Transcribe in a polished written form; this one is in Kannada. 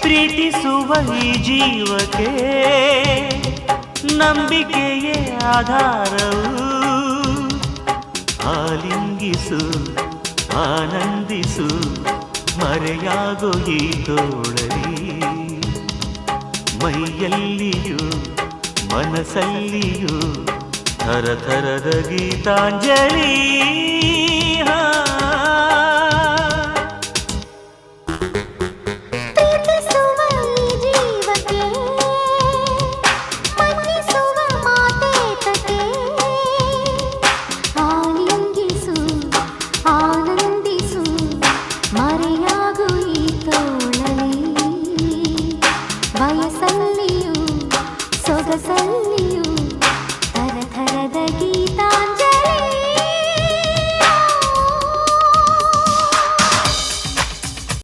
ಪ್ರೀತಿಸುವ ಈ ಜೀವಕ್ಕೆ ನಂಬಿಕೆಯೇ ಆಧಾರವು. ಆಲಿಂಗಿಸು ಆನಂದಿಸು ಮರೆಯಾಗೋ ಈ ತೋಳಲಿ. ಮೈಯಲ್ಲಿಯೂ ಮನಸ್ಸಲ್ಲಿಯೂ ಥರಥರದ ಗೀತಾಂಜಲಿ. ವಯಸ್ಸಲ್ಲಿಯೂ ಸೊಗಸಲ್ಲಿ